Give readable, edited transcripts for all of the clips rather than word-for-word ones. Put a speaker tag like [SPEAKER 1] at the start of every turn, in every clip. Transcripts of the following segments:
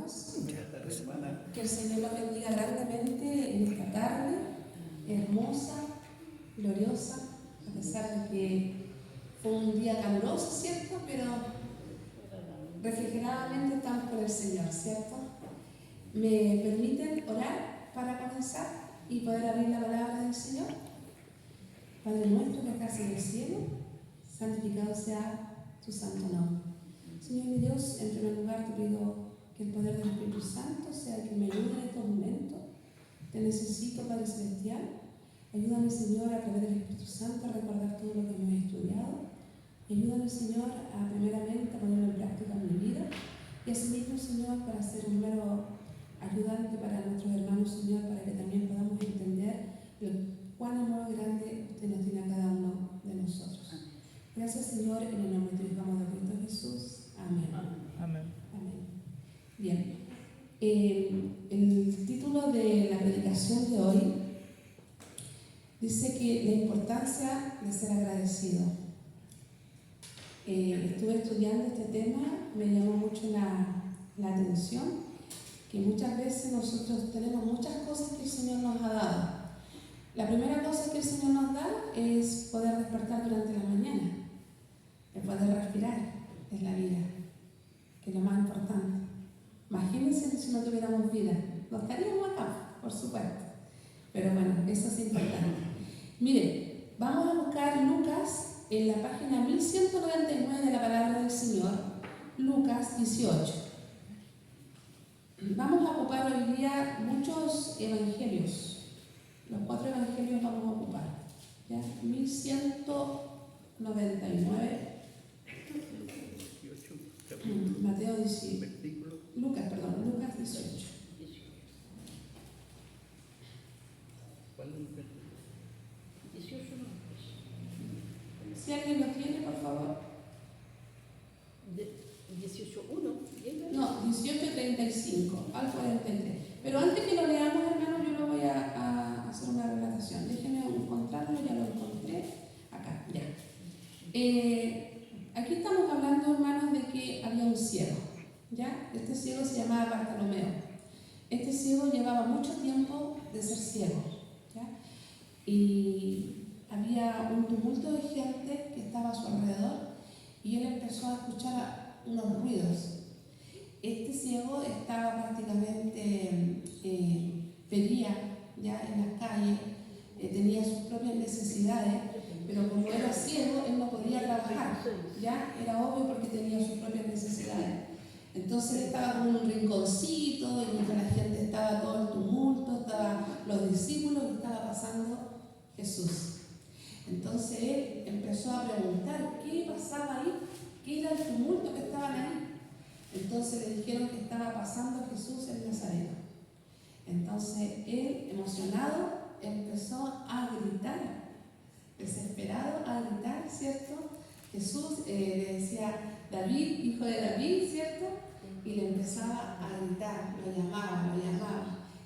[SPEAKER 1] hermanos. Que el Señor los bendiga grandemente en esta tarde, hermosa, gloriosa, a pesar de que fue un día caluroso, ¿cierto? Pero refrigeradamente estamos con el Señor, ¿cierto? ¿Me permiten orar para comenzar y poder abrir la palabra del Señor? Padre nuestro que estás en el cielo, santificado sea tu santo nombre. Señor mi Dios, en primer lugar te pido que el poder del Espíritu Santo sea el que me ayude en estos momentos. Te necesito, Padre Celestial. Ayúdame, Señor, a través del Espíritu Santo a recordar todo lo que hemos estudiado. Ayúdame, Señor, a primeramente a ponerlo en práctica en mi vida. Y asimismo, Señor, para ser un mero ayudante para nuestros hermanos, Señor, para que también podamos entender cuán amor grande usted nos tiene a cada uno de nosotros. Gracias, Señor, en el nombre de tu Hijo amado Cristo Jesús. Amén.
[SPEAKER 2] Amén.
[SPEAKER 1] Amén. Bien. El título de la predicación de hoy dice que la importancia de ser agradecido. Estuve estudiando este tema, me llamó mucho la atención, que muchas veces nosotros tenemos muchas cosas que el Señor nos ha dado. La primera cosa que el Señor nos da es poder despertar durante la mañana, el poder respirar en la vida, que es lo más importante. Imagínense si no tuviéramos vida, no estaríamos acá, por supuesto. Pero bueno, eso es importante. Miren, vamos a buscar Lucas en la página 1199 de la Palabra del Señor, Lucas 18. Vamos a ocupar hoy día muchos evangelios. Los 4 evangelios vamos a ocupar. ¿Ya? 1199. Mateo 18. Lucas 18.
[SPEAKER 3] ¿Cuál es el versículo? 18 no.
[SPEAKER 1] Si alguien lo tiene, por favor.
[SPEAKER 3] 18.1.
[SPEAKER 1] No, 18:35 al 43. Pero antes que lo leamos, hermanos, yo lo voy a hacer una relatación. Déjenme encontrarlo, ya lo encontré. Acá, ya. Aquí estamos hablando, hermanos, de que había un ciego. ¿Ya? Este ciego se llamaba Bartolomeo. Este ciego llevaba mucho tiempo de ser ciego. ¿Ya? Y había un tumulto de gente que estaba a su alrededor y él empezó a escuchar unos ruidos. Este ciego estaba prácticamente, pedía ya en las calles, tenía sus propias necesidades, pero como era ciego, él no podía trabajar, ya era obvio porque tenía sus propias necesidades. Entonces él estaba como en un rinconcito y mientras la gente estaba todo el tumulto, estaban los discípulos y estaba pasando Jesús. Entonces él empezó a preguntar qué pasaba ahí, qué era el tumulto que estaban ahí. Entonces le dijeron que estaba pasando Jesús en Nazaret. Entonces él, emocionado, empezó a gritar, desesperado a gritar, ¿cierto? Jesús le decía, David, hijo de David, ¿cierto? Y le empezaba a gritar, lo llamaba.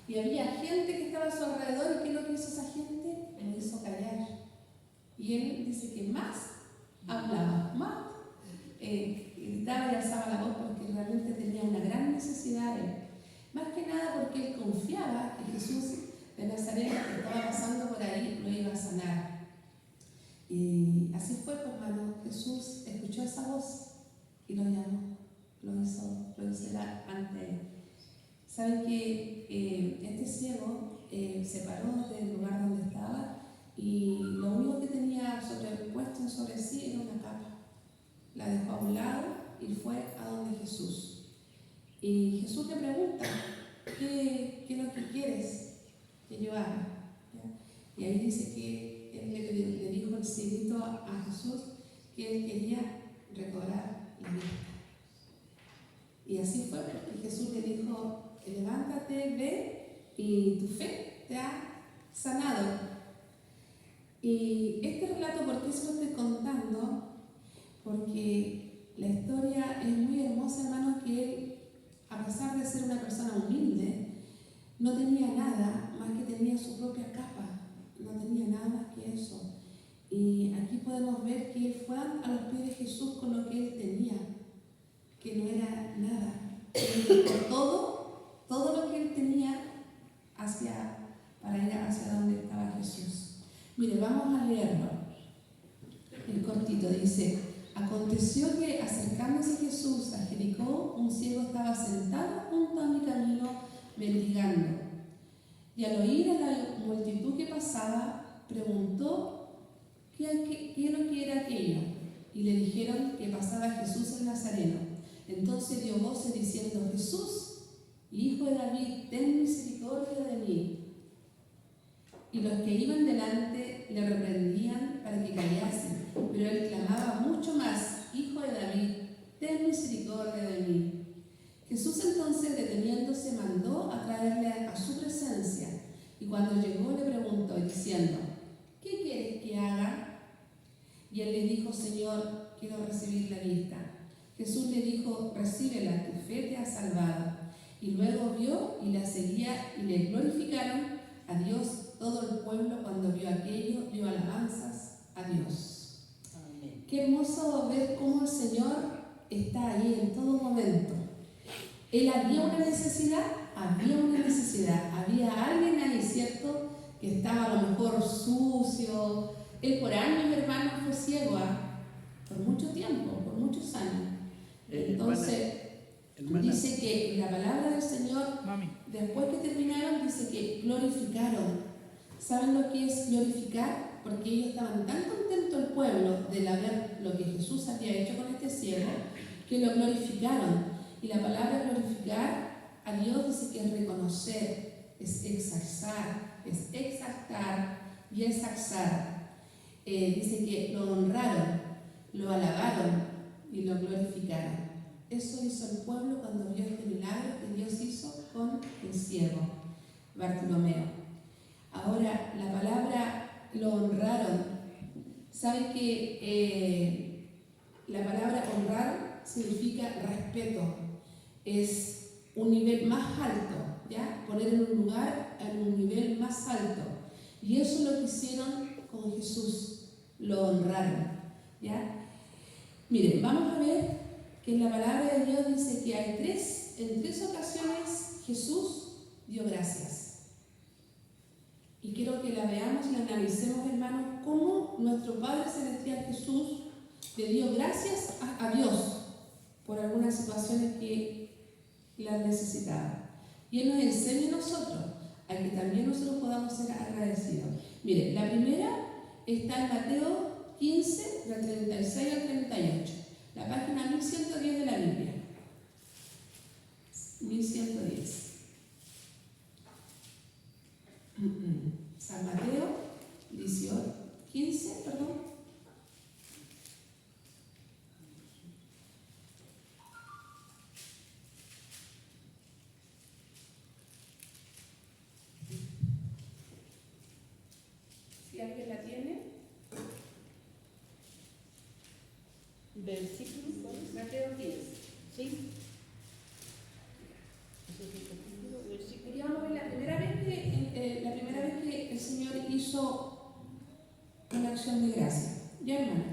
[SPEAKER 1] Y había gente que estaba a su alrededor, y ¿qué es lo que hizo esa gente? Lo hizo callar. Y él dice que más hablaba, más gritaba y alzaba la voz porque realmente tenía una gran necesidad de él. Más que nada porque él confiaba que Jesús de Nazaret, que estaba pasando por ahí, lo iba a sanar. Y así fue, hermano. Jesús escuchó esa voz y lo llamó, lo hizo ante él. ¿Saben que este ciego se paró del lugar donde estaba y lo único que tenía puesto sobre sí era una capa? La dejó a un lado y fue a donde Jesús. Y Jesús le pregunta, ¿qué es lo que quieres que yo haga? ¿Ya? Y ahí dice que él le dijo el cieguito a Jesús que él quería recobrar la vista. Y así fue, porque Jesús le dijo, levántate, ve, y tu fe te ha sanado. Y este relato, ¿por qué se lo estoy contando? Porque la historia es muy hermosa, hermanos, que él, a pesar de ser una persona humilde, no tenía nada más que tenía su propia capa, no tenía nada más que eso. Y aquí podemos ver que él fue a los pies de Jesús con lo que él tenía, que no era nada. él dejó todo lo que él tenía para ir hacia donde estaba Jesús. Mire, vamos a leerlo. El cortito dice: aconteció que acercándose Jesús a Jericó, un ciego estaba sentado junto a mi camino mendigando. Y al oír a la multitud que pasaba, preguntó qué lo que era aquello. Y le dijeron que pasaba Jesús el Nazareno. Entonces dio voces diciendo: Jesús, Hijo de David, ten misericordia de mí. Y los que iban delante le reprendían para que callase, pero él clamaba mucho más: Hijo de David, ten misericordia de mí. Jesús entonces, deteniéndose, mandó a traerle a su presencia, y cuando llegó le preguntó diciendo: ¿qué quieres que haga? Y él le dijo: Señor, quiero recibir la vista. Jesús le dijo: recíbela, tu fe te ha salvado. Y luego vio y la seguía, y le glorificaron a Dios todo el pueblo. Cuando vio aquello, dio alabanzas a Dios.
[SPEAKER 3] Amén.
[SPEAKER 1] Qué hermoso ver cómo el Señor está ahí en todo momento. Él había una necesidad, había alguien ahí, ¿cierto? Que estaba a lo mejor sucio. Él por años, hermano, fue ciego, por mucho tiempo, por muchos años. Entonces,
[SPEAKER 2] hermana,
[SPEAKER 1] dice que la palabra del Señor,
[SPEAKER 2] mami,
[SPEAKER 1] después que terminaron, dice que glorificaron. ¿Saben lo que es glorificar? Porque ellos estaban tan contentos, el pueblo, de ver lo que Jesús había hecho con este ciego, que lo glorificaron. Y la palabra glorificar a Dios dice que es reconocer, es exaltar y ensalzar. Dice que lo honraron, lo alabaron y lo glorificaron. Eso hizo el pueblo cuando vio este milagro que Dios hizo con el ciego Bartimeo. Ahora, la palabra lo honraron. ¿Saben que la palabra honrar significa respeto? Es un nivel más alto, ¿ya? Poner en un lugar, en un nivel más alto. Y eso es lo que hicieron con Jesús, lo honraron, ¿ya? Miren, vamos a ver que en la palabra de Dios dice que en tres ocasiones Jesús dio gracias. Y quiero que la veamos y la analicemos, hermanos, cómo nuestro Padre Celestial Jesús le dio gracias a Dios por algunas situaciones que las necesitaba. Y Él nos enseña a nosotros a que también nosotros podamos ser agradecidos. Miren, la primera está en Mateo 15, del 36 al 38, la página 1110 de la Biblia. 1110. San Mateo 15, perdón. Si alguien la tiene.
[SPEAKER 3] Versículo, ¿cuál es?
[SPEAKER 1] Mateo 15.
[SPEAKER 3] Sí. Ese es el capítulo, versículo.
[SPEAKER 1] Y vamos a ver la primera vez que el Señor hizo una acción de gracia. Ya, hermano.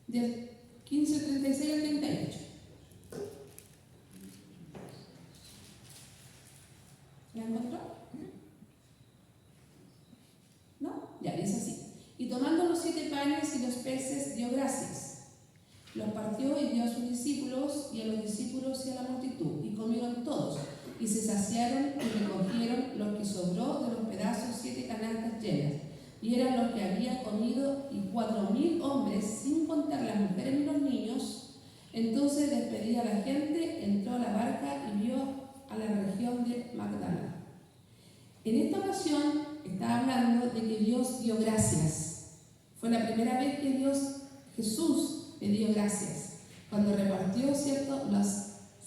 [SPEAKER 1] Del 15, 36 al 38. ¿La encontró? ¿No? Ya, dice así. Y tomando los 7 panes y los peces, dio gracias. Los partió y dio a sus discípulos, y a los discípulos y a la multitud, y comieron todos, y se saciaron y recogieron lo que sobró de los pedazos 7 canastas llenas, y eran los que habían comido, y 4.000 hombres, sin contar las mujeres ni los niños. Entonces, despedida la gente, entró a la barca y vio a la región de Magdala. En esta ocasión está hablando de que Dios dio gracias. Fue la primera vez que Jesús le dio gracias, cuando repartió, ¿cierto?, los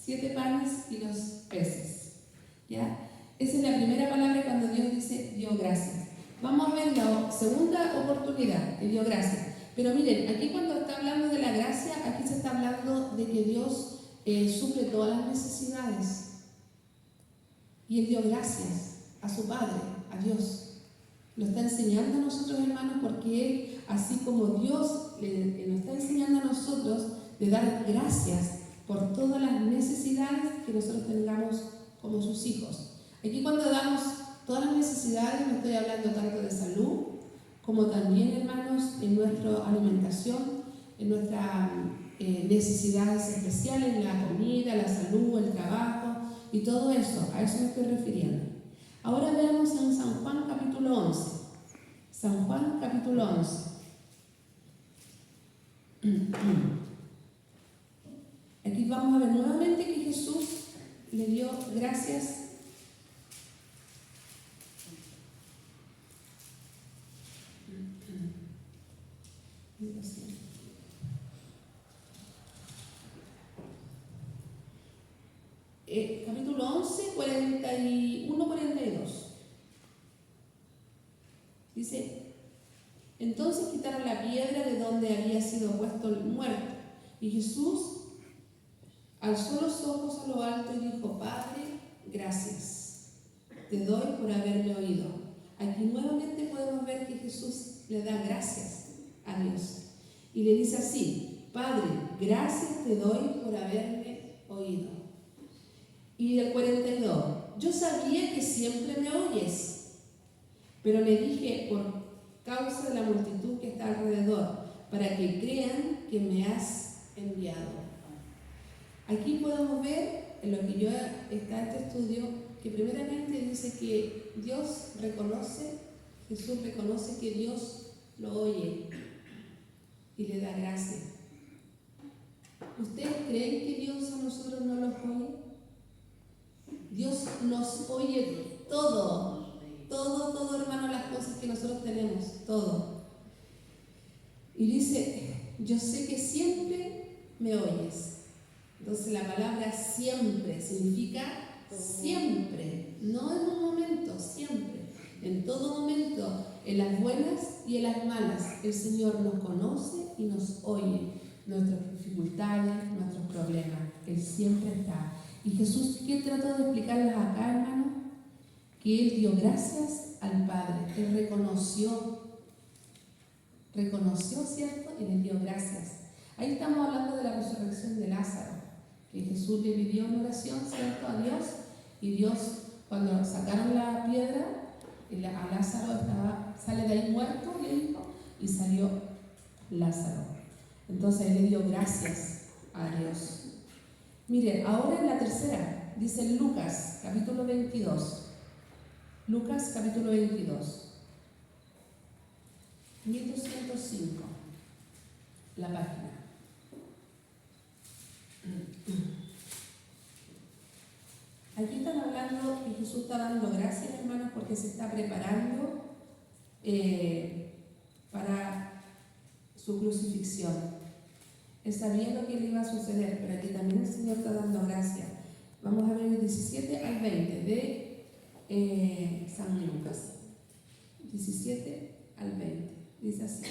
[SPEAKER 1] 7 panes y los peces. ¿Ya? Esa es la primera palabra cuando Dios dice dio gracias. Vamos a ver la segunda oportunidad que dio gracias. Pero miren, aquí cuando está hablando de la gracia, aquí se está hablando de que Dios suple todas las necesidades. Y Él dio gracias a su Padre, a Dios. Lo está enseñando a nosotros, hermanos, porque Él, así como Dios nos está enseñando a nosotros de dar gracias por todas las necesidades que nosotros tengamos como sus hijos. Aquí cuando damos todas las necesidades, no estoy hablando tanto de salud, como también, hermanos, en nuestra alimentación, en nuestras necesidades especiales, en la comida, la salud, el trabajo y todo eso, a eso me estoy refiriendo. Ahora veamos en San Juan capítulo 11. San Juan capítulo 11. Aquí vamos a ver nuevamente que Jesús le dio gracias capítulo 11, 41-42. Dice: entonces quitaron la piedra de donde había sido puesto el muerto, y Jesús alzó los ojos a lo alto y dijo: Padre, gracias te doy por haberme oído. Aquí nuevamente podemos ver que Jesús le da gracias a Dios y le dice así: Padre, gracias te doy por haberme oído. Y el 42: yo sabía que siempre me oyes, pero le dije por causa de la multitud que está alrededor, para que crean que me has enviado. Aquí podemos ver, en lo que yo está este estudio, que primeramente dice que Dios reconoce, Jesús reconoce que Dios lo oye y le da gracia. ¿Ustedes creen que Dios a nosotros no los oye? Dios nos oye todo, hermano, las cosas que nosotros tenemos, todo. Y dice: yo sé que siempre me oyes. Entonces la palabra siempre significa siempre, no en un momento, siempre. En todo momento, en las buenas y en las malas, el Señor nos conoce y nos oye. Nuestras dificultades, nuestros problemas, Él siempre está. Y Jesús, ¿qué trató de explicarles acá, hermano? Que Él dio gracias al Padre. Él reconoció, ¿cierto? Y le dio gracias. Ahí estamos hablando de la resurrección de Lázaro, que Jesús le pidió una oración, ¿cierto?, a Dios. Y Dios, cuando sacaron la piedra, a Lázaro sale de ahí muerto, le dijo, y salió Lázaro. Entonces Él le dio gracias a Dios. Mire, ahora en la tercera, dice Lucas, capítulo 22. Lucas, capítulo 22. 1205, la página. Aquí están hablando y Jesús está dando gracias, hermanos, porque se está preparando para su crucifixión. Él sabía lo que le iba a suceder, pero aquí también el Señor está dando gracias. Vamos a ver el 17 al 20 de San Lucas. 17 al 20. Dice así: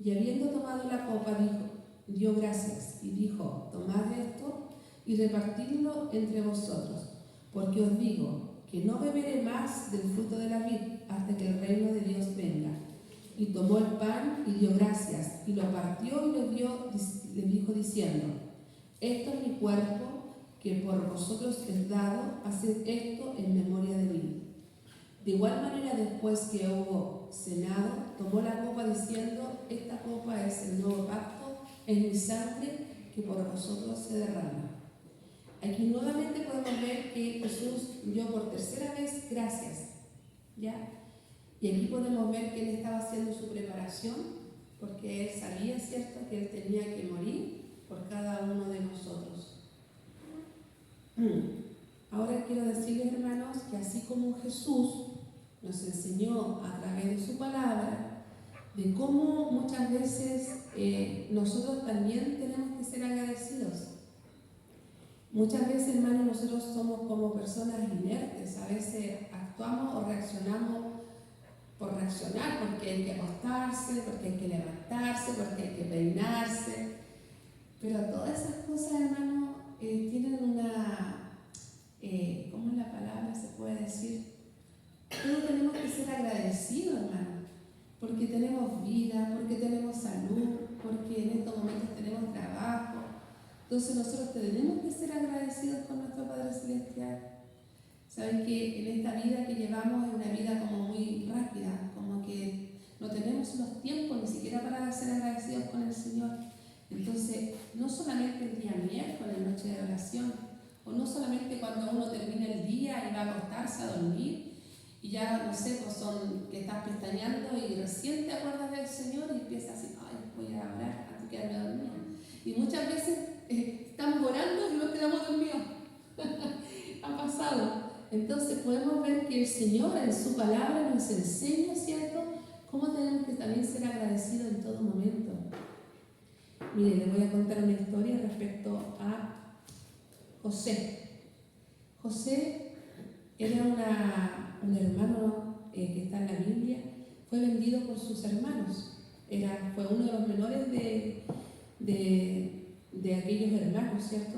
[SPEAKER 1] y habiendo tomado la copa, dio gracias y dijo: tomad esto y repartidlo entre vosotros, porque os digo que no beberé más del fruto de la vid hasta que el reino de Dios venga. Y tomó el pan y dio gracias, y lo partió y les dijo diciendo: esto es mi cuerpo, que por vosotros es dado, haced esto en memoria de mí. De igual manera, después que hubo cenado, tomó la copa diciendo: esta copa es el nuevo pacto, es mi sangre que por vosotros se derrama. Aquí nuevamente podemos ver que Jesús dio por tercera vez gracias, ¿ya? Y aquí podemos ver que Él estaba haciendo su preparación, porque Él sabía, ¿cierto?, que Él tenía que morir por cada uno de nosotros. Ahora quiero decirles, hermanos, que así como Jesús nos enseñó a través de su palabra, de cómo muchas veces nosotros también tenemos que ser agradecidos. Muchas veces, hermanos, nosotros somos como personas inertes. A veces actuamos o reaccionamos por reaccionar, porque hay que acostarse, porque hay que levantarse, porque hay que peinarse. Pero todas esas cosas, hermano, tienen una, ¿cómo es la palabra? Se puede decir. Todos tenemos que ser agradecidos, hermano, porque tenemos vida, porque tenemos salud, porque en estos momentos tenemos trabajo. Entonces nosotros tenemos que ser agradecidos con nuestro Padre Celestial. Saben que en esta vida que llevamos es una vida como muy rápida, como que no tenemos los tiempos ni siquiera para ser agradecidos con el Señor. Entonces, no solamente el día miércoles, noche de oración, o no solamente cuando uno termina el día y va a acostarse a dormir, y ya, no sé, pues que estás pestañeando y recién te acuerdas del Señor y empiezas así, ay, voy a orar antes de quedarme dormida. Y muchas veces estamos orando y nos quedamos dormidos. Ha pasado. Entonces podemos ver que el Señor en su palabra nos enseña, ¿cierto?, cómo tenemos que también ser agradecidos en todo momento. Mire, les voy a contar una historia respecto a José. José era un hermano que está en la Biblia, fue vendido por sus hermanos. Fue uno de los menores de aquellos hermanos, ¿cierto?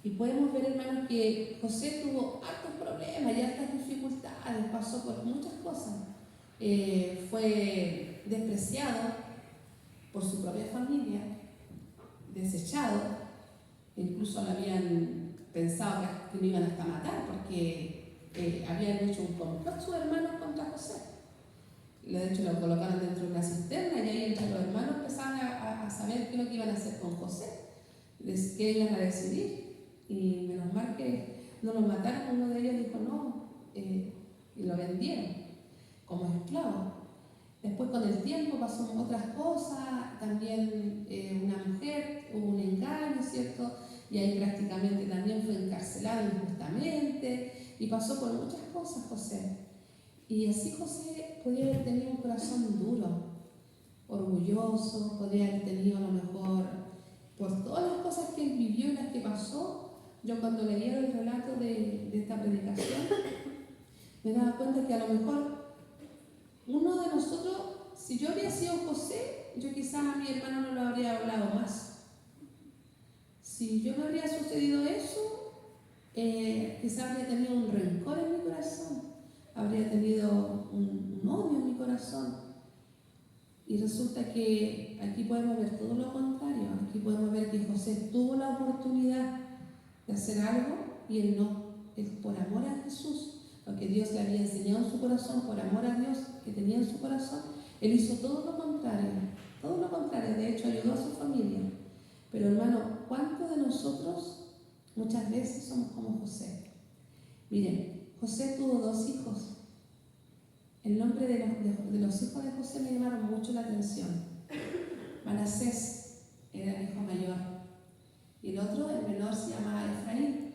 [SPEAKER 1] Y podemos ver, hermanos, que José tuvo hartos problemas y hartas dificultades, pasó por muchas cosas. Fue despreciado por su propia familia, desechado, incluso lo habían pensado que lo iban hasta matar porque habían hecho un complot sus hermanos contra José. De hecho lo colocaron dentro de una cisterna y ahí entre los hermanos empezaban a saber qué es lo que iban a hacer con José, qué iban a decidir. Y menos mal que no lo mataron. Uno de ellos dijo no, y lo vendieron como esclavo. Después con el tiempo pasó otras cosas, también una mujer, hubo un engaño, ¿cierto? Y ahí prácticamente también fue encarcelado injustamente y pasó por muchas cosas José. Y así José podía haber tenido un corazón duro, orgulloso, podía haber tenido a lo mejor, por todas las cosas que él vivió y las que pasó. Yo cuando leía el relato de esta predicación me daba cuenta que a lo mejor uno de nosotros, si yo habría sido José, yo quizás a mi hermano no lo habría hablado más. Si yo no habría sucedido eso, quizás habría tenido un rencor en mi corazón, habría tenido un odio en mi corazón. Y resulta que aquí podemos ver todo lo contrario. Aquí podemos ver que José tuvo la oportunidad de hacer algo y él no. Él, por amor a Jesús, lo que Dios le había enseñado en su corazón, por amor a Dios que tenía en su corazón, él hizo todo lo contrario. Todo lo contrario. De hecho, ayudó a su familia. Pero hermano, ¿cuántos de nosotros muchas veces somos como José? Miren, José tuvo 2 hijos. El nombre de los hijos de José me llamaron mucho la atención. Manasés era el hijo mayor y el otro, el menor, se llamaba Efraín.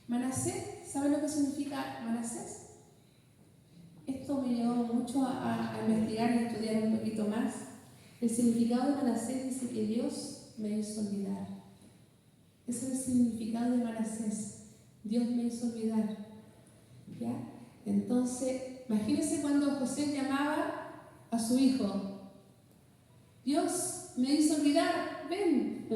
[SPEAKER 1] Manasés, ¿sabe lo que significa Manasés? Esto me llevó mucho a investigar y a estudiar un poquito más. El significado de Manasés dice que Dios me hizo olvidar. Ese es el significado de Manasés. Dios me hizo olvidar. ¿Ya? Entonces, imagínense cuando José llamaba a su hijo. Dios me hizo olvidar, ven.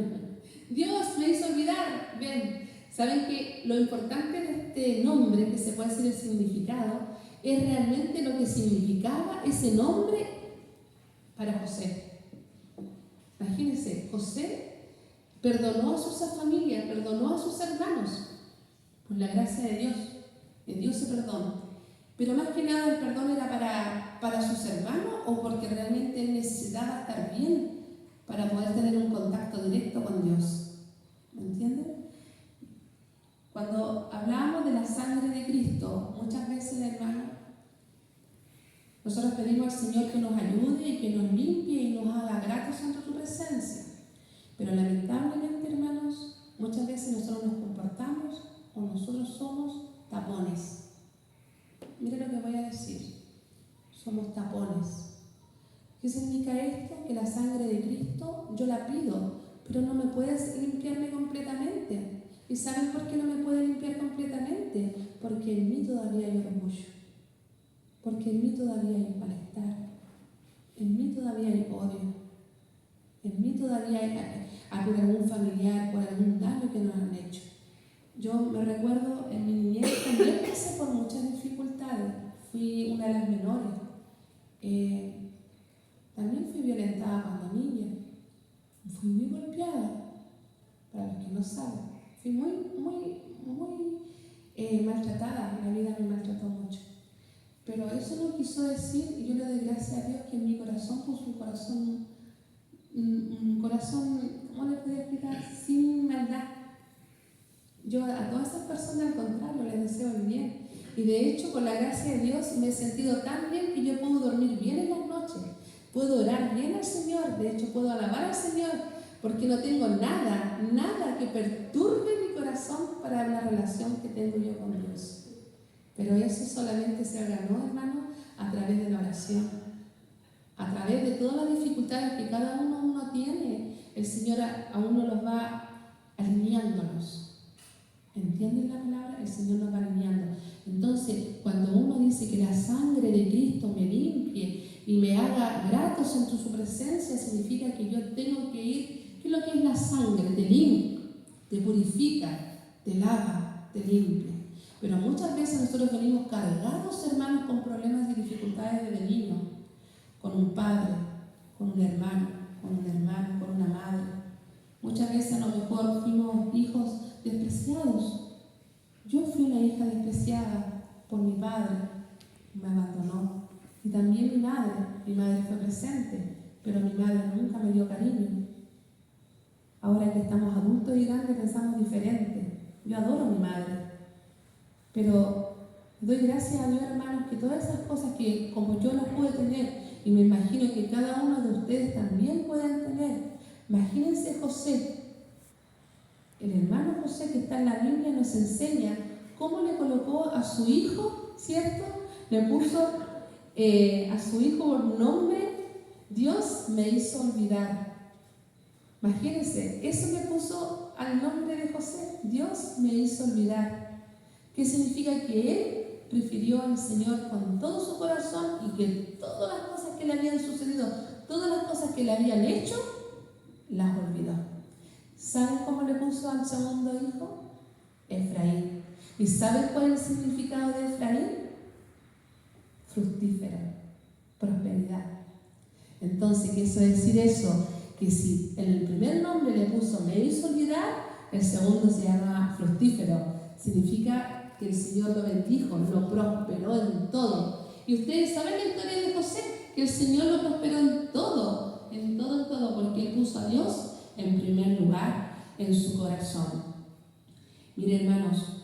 [SPEAKER 1] Dios me hizo olvidar, ven. Saben que lo importante de este nombre, que se puede decir el significado, es realmente lo que significaba ese nombre para José. Imagínense, José perdonó a su familia, perdonó a sus hermanos por la gracia de Dios. En Dios se perdona. Pero más que nada el perdón era para sus hermanos o porque realmente él necesitaba estar bien para poder tener un contacto directo con Dios. ¿Me entienden? Cuando hablamos de la sangre de Cristo, muchas veces, hermano, nosotros pedimos al Señor que nos ayude y que nos limpie y nos haga gratos ante su presencia. Pero lamentablemente, hermanos, muchas veces nosotros nos comportamos o nosotros somos tapones. Mire lo que voy a decir. Somos tapones. ¿Qué significa esto? Que la sangre de Cristo yo la pido, pero no me puedes limpiarme completamente. ¿Y saben por qué no me puede limpiar completamente? Porque en mí todavía hay orgullo. Porque en mí todavía hay malestar. En mí todavía hay odio. En mí todavía hay por algún familiar, por algún daño que nos han hecho. Yo me recuerdo en mi niñez también pasé por muchas dificultades. Fui una de las menores. También fui violentada cuando niña. lo sabe. Fui muy maltratada, la vida me maltrató mucho. Pero eso no quiso decir, y yo le doy gracias a Dios que en mi corazón puso un corazón, ¿cómo le puedo explicar? Sin maldad. Yo a todas esas personas, al contrario, les deseo el bien. Y de hecho, por la gracia de Dios, me he sentido tan bien que yo puedo dormir bien en las noches. Puedo orar bien al Señor. De hecho, puedo alabar al Señor. Porque no tengo nada que perturbe mi corazón para la relación que tengo yo con Dios. Pero eso solamente se ganó, hermano, a través de la oración. A través de todas las dificultades que cada uno tiene, el Señor a uno los va alineándonos. ¿Entienden la palabra? El Señor nos va alineando. Entonces, cuando uno dice que la sangre de Cristo me limpie y me haga gratos en su presencia, significa que yo tengo que ir. ¿Qué es lo que es la sangre? Te limpia, te purifica, te lava, te limpia. Pero muchas veces nosotros venimos cargados, hermanos, con problemas y dificultades desde niños, con un padre, con un hermano, con una madre. Muchas veces a lo mejor fuimos hijos despreciados. Yo fui una hija despreciada por mi padre, me abandonó. Y también mi madre fue presente, pero mi madre nunca me dio cariño. Ahora que estamos adultos y grandes pensamos diferente. Yo adoro a mi madre, pero doy gracias a Dios, hermanos, que todas esas cosas que como yo las pude tener, y me imagino que cada uno de ustedes también pueden tener. Imagínense José, el hermano José que está en la Biblia nos enseña cómo le colocó a su hijo, ¿cierto? Le puso a su hijo por nombre, Dios me hizo olvidar. Imagínense, eso le puso al nombre de José, Dios me hizo olvidar. ¿Qué significa? Que él prefirió al Señor con todo su corazón y que todas las cosas que le habían sucedido, todas las cosas que le habían hecho, las olvidó. ¿Saben cómo le puso al segundo hijo? Efraín. ¿Y saben cuál es el significado de Efraín? Fructífero, prosperidad. Entonces, ¿qué quiso decir eso? Que si en el primer nombre le puso me hizo olvidar, el segundo se llama fructífero. Significa que el Señor lo bendijo, lo prosperó en todo. Y ustedes saben la historia de José, que el Señor lo prosperó en todo, porque Él puso a Dios en primer lugar en su corazón. Miren, hermanos,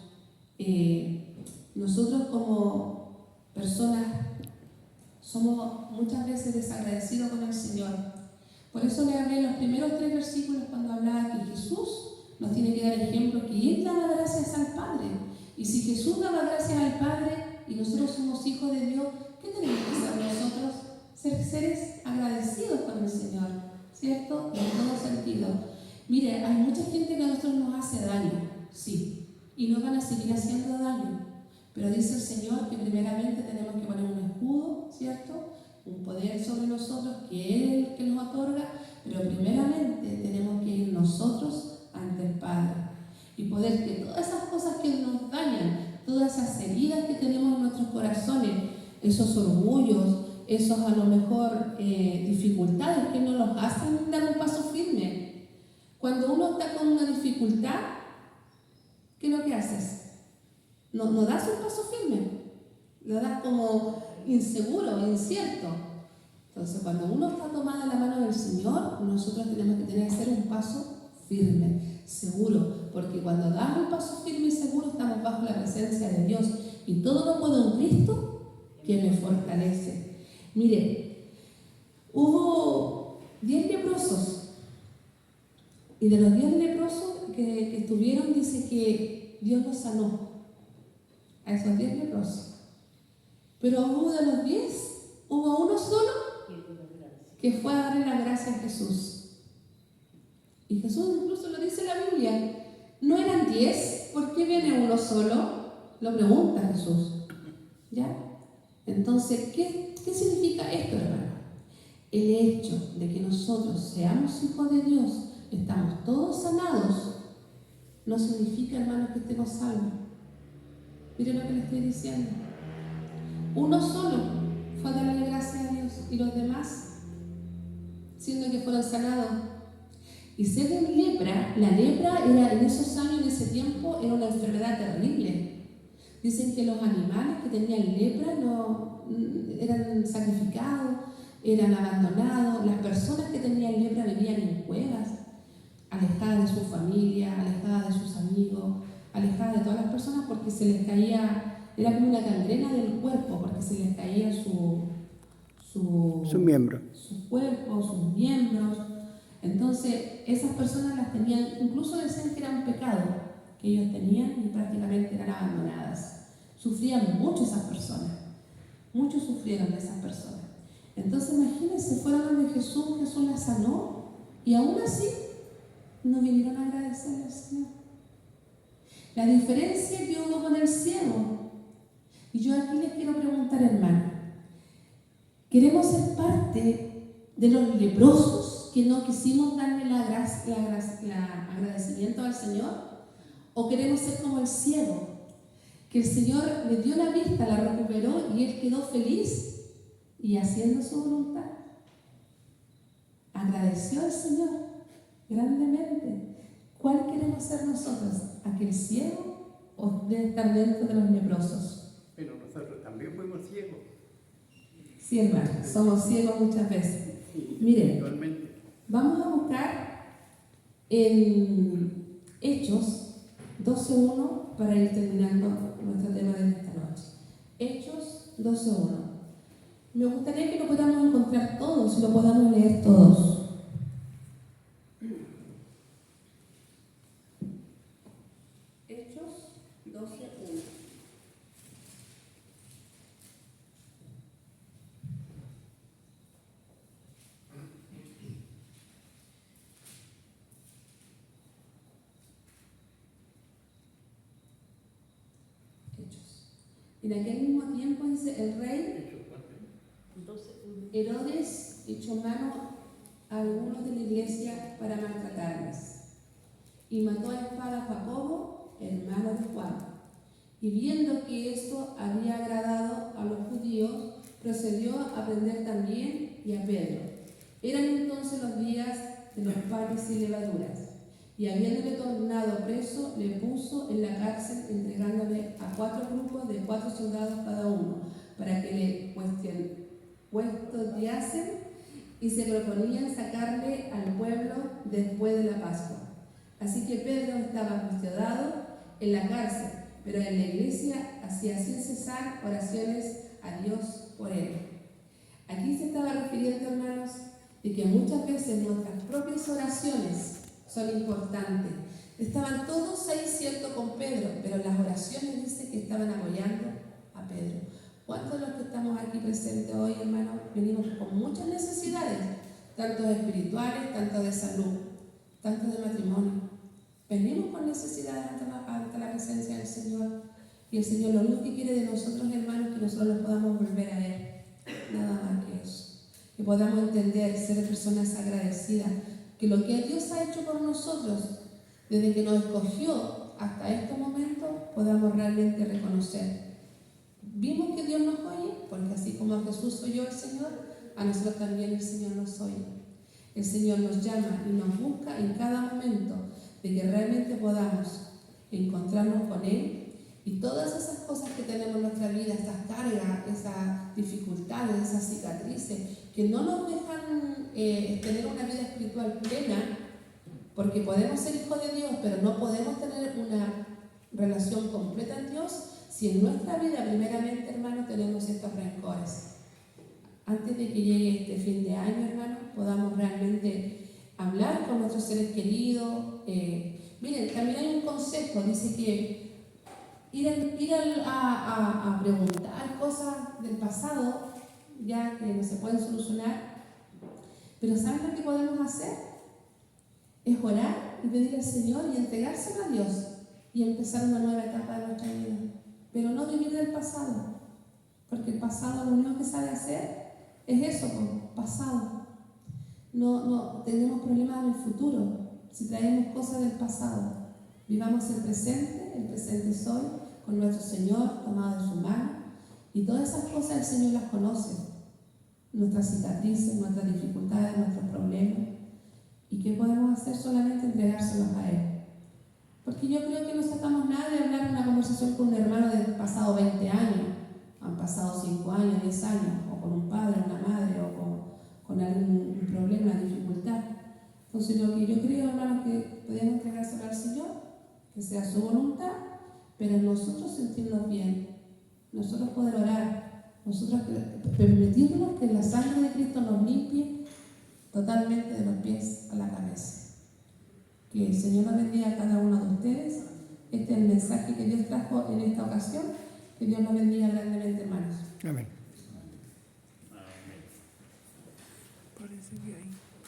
[SPEAKER 1] nosotros como personas somos muchas veces desagradecidos con el Señor. Por eso le hablé en los primeros 3 versículos cuando hablaba que Jesús nos tiene que dar ejemplo que Él daba gracias al Padre. Y si Jesús daba gracias al Padre y nosotros somos hijos de Dios, ¿qué tenemos que hacer nosotros? Ser seres agradecidos con el Señor, ¿cierto? En todo sentido. Mire, hay mucha gente que a nosotros nos hace daño, sí, y nos van a seguir haciendo daño. Pero dice el Señor que primeramente tenemos que poner un escudo, ¿cierto? Un poder sobre nosotros que Él es el que nos otorga, pero primeramente tenemos que ir nosotros ante el Padre y poder que todas esas cosas que nos dañan, todas esas heridas que tenemos en nuestros corazones, esos orgullos, esos a lo mejor dificultades que no nos hacen dar un paso firme. Cuando uno está con una dificultad, ¿qué es lo que haces? No das un paso firme, lo das como inseguro, incierto. Entonces, cuando uno está tomado en la mano del Señor, nosotros tenemos que tener que hacer un paso firme, seguro, porque cuando damos un paso firme y seguro estamos bajo la presencia de Dios y todo lo puedo en Cristo que me fortalece. Mire, hubo 10 leprosos y de los 10 leprosos que estuvieron, dice que Dios los sanó a esos 10 leprosos. Pero hubo de los 10, hubo uno solo que fue a darle la gracia a Jesús. Y Jesús incluso lo dice en la Biblia. ¿No eran 10? ¿Por qué viene uno solo? Lo pregunta Jesús. ¿Ya? Entonces, ¿qué significa esto, hermano? El hecho de que nosotros seamos hijos de Dios, estamos todos sanados, no significa, hermano, que estemos salvos. Miren lo que le estoy diciendo. Uno solo fue a darle gracias a Dios y los demás, siendo que fueron sanados. Y según la lepra era en esos años, en ese tiempo, era una enfermedad terrible. Dicen que los animales que tenían lepra no, eran sacrificados, eran abandonados. Las personas que tenían lepra vivían en cuevas, alejadas de su familia, alejadas de sus amigos, alejadas de todas las personas porque se les caía, era como una gangrena del cuerpo, porque se les caía su
[SPEAKER 2] miembro.
[SPEAKER 1] su cuerpo, sus miembros. Entonces, esas personas las tenían, incluso decían que era un pecado que ellos tenían y prácticamente eran abandonadas. Sufrían mucho esas personas, muchos sufrieron de esas personas. Entonces, imagínense, fueron donde Jesús las sanó y aún así no vinieron a agradecerle al Señor. La diferencia que hubo con el ciego, y yo aquí les quiero preguntar, hermano, ¿queremos ser parte de los leprosos que no quisimos darle el agradecimiento al Señor? ¿O queremos ser como el ciego, que el Señor le dio la vista, la recuperó y él quedó feliz y haciendo su voluntad? Agradeció al Señor grandemente. ¿Cuál queremos ser nosotros? ¿Aquel ciego o de estar dentro de los leprosos?
[SPEAKER 2] Pero nosotros también fuimos ciegos.
[SPEAKER 1] Sí, hermano, somos ciegos muchas veces.
[SPEAKER 2] Sí,
[SPEAKER 1] Miren,
[SPEAKER 2] actualmente.
[SPEAKER 1] vamos a buscar en Hechos 12.1 para ir terminando nuestro tema de esta noche. Hechos 12.1. Me gustaría que lo podamos encontrar todos y lo podamos leer todos. Hechos 12.1. En aquel mismo tiempo, dice, el rey Herodes echó mano a algunos de la iglesia para maltratarles y mató a espada a Jacobo, hermano de Juan. Y viendo que esto había agradado a los judíos, procedió a prender también y a Pedro. Eran entonces los días de los panes y levaduras. Y habiéndole tornado preso, le puso en la cárcel, entregándole a 4 grupos de 4 soldados cada uno, para que le custodiasen, y se proponían sacarle al pueblo después de la Pascua. Así que Pedro estaba custodiado en la cárcel, pero en la iglesia hacía sin cesar oraciones a Dios por él. Aquí se estaba refiriendo, hermanos, de que muchas veces nuestras propias oraciones son importantes. Estaban todos ahí, cierto, con Pedro, pero las oraciones dice que estaban apoyando a Pedro. ¿Cuántos de los que estamos aquí presentes hoy, hermanos, venimos con muchas necesidades, tanto espirituales, tanto de salud, tanto de matrimonio? Venimos con necesidades ante la presencia del Señor, y el Señor lo único que quiere de nosotros, hermanos, es que nosotros los podamos volver a Él, nada más que eso, que podamos entender, ser personas agradecidas, que lo que Dios ha hecho por nosotros, desde que nos escogió hasta este momento, podamos realmente reconocer. Vimos que Dios nos oye, porque así como a Jesús oyó el Señor, a nosotros también el Señor nos oye. El Señor nos llama y nos busca en cada momento de que realmente podamos encontrarnos con Él, y todas esas cosas que tenemos en nuestra vida, estas cargas, esas dificultades, esas cicatrices, que no nos dejan tener una vida espiritual plena, porque podemos ser hijos de Dios, pero no podemos tener una relación completa en Dios si en nuestra vida, primeramente, hermanos, tenemos estos rencores. Antes de que llegue este fin de año, hermanos, podamos realmente hablar con nuestros seres queridos. Miren, también hay un consejo, dice que ir a preguntar cosas del pasado, ya que no se pueden solucionar, pero ¿saben lo que podemos hacer? Es orar y pedir al Señor y entregárselo a Dios y empezar una nueva etapa de nuestra vida, pero no vivir del pasado, porque el pasado lo único que sabe hacer es eso, pasado. No tenemos problemas en el futuro si traemos cosas del pasado. Vivamos el presente es hoy, con nuestro Señor tomado de su mano, y todas esas cosas el Señor las conoce, nuestras cicatrices, nuestras dificultades, nuestros problemas, ¿Y qué podemos hacer? Solamente entregárselos a Él. Porque yo creo que no sacamos nada de hablar una conversación con un hermano del pasado 20 años, han pasado 5 años, 10 años, o con un padre, una madre, o con algún problema, dificultad. Entonces lo que yo creo, hermano, que podemos entregárselo al Señor, que sea su voluntad, pero nosotros sentirnos bien, nosotros poder orar, nosotros permitirnos que la sangre de Cristo nos limpie totalmente de los pies a la cabeza. Que el Señor nos bendiga a cada uno de ustedes. Este es el mensaje que Dios trajo en esta ocasión. Que Dios nos bendiga grandemente, hermanos.
[SPEAKER 2] Amén.